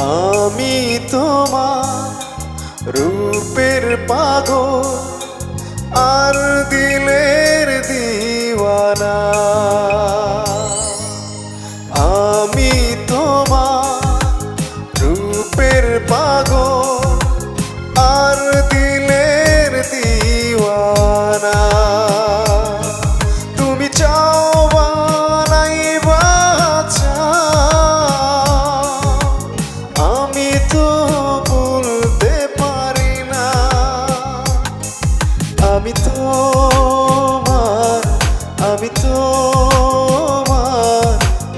আমি তোমার রূপের পাগল আর দিলের দিওয়ানা। আমি তোমার রূপের পাগল আর দিলের দিওয়ানা। তুমি চাও বানাইবা আমি তো বলতে পারি না। আমি তোমার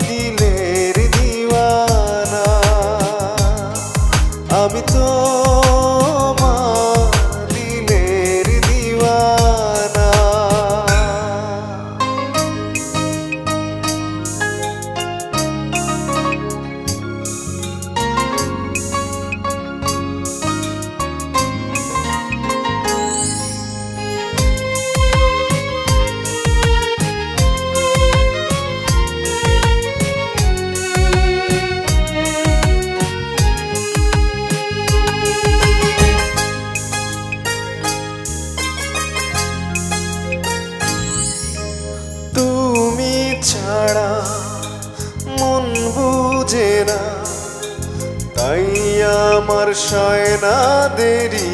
দিলের দিওয়ানা। আমি তোমার দিলের দিওয়ানা। তুমি ছাড়া মন বুঝে না, তাই আমার সয় না দেরি।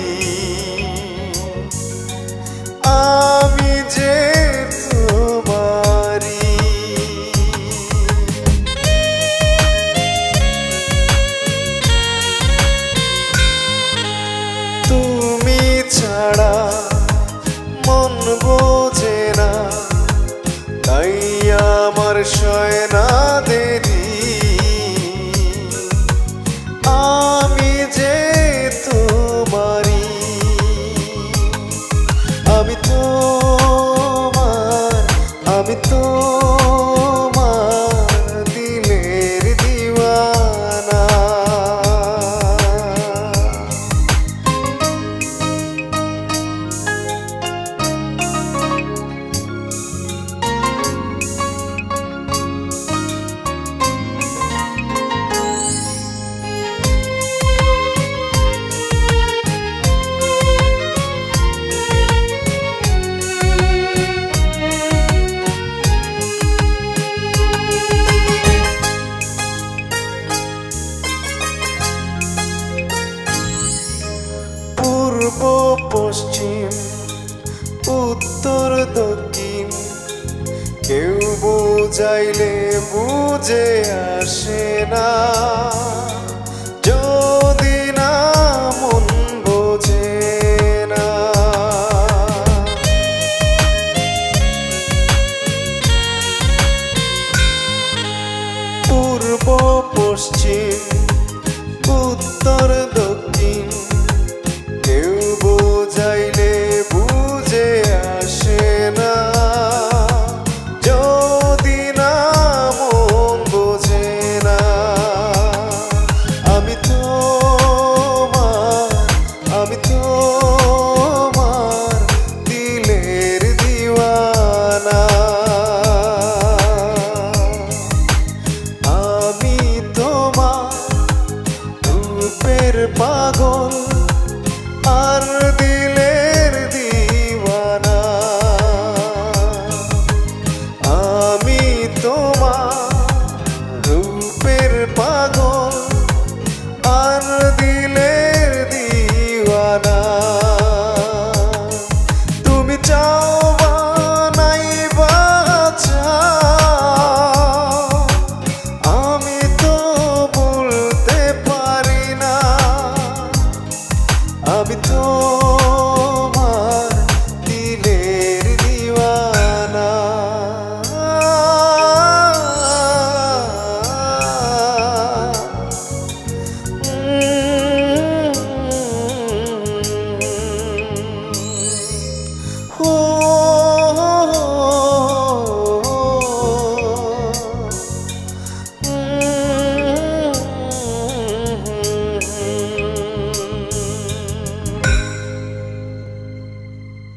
আমি যে তোমারি, তুমি ছাড়া মন বোঝে না, তাই আমার সয় না দেরি। আমি যে তোমারি, আমি তোমার দিলের দিওয়ানা। পূর্ব পশ্চিম উত্তর দক্ষিণ কেউ বুঝাইলে বুঝে আসে না। যদি না মন বোঝে না, পূর্ব পশ্চিম উত্তর দক্ষিণ কেউ বোঝাইলে বুঝে আসে না। যদি না মন বোঝে না, আমি তোমার দিলের দিওয়ানা। আমি তোমার রূপের পাগল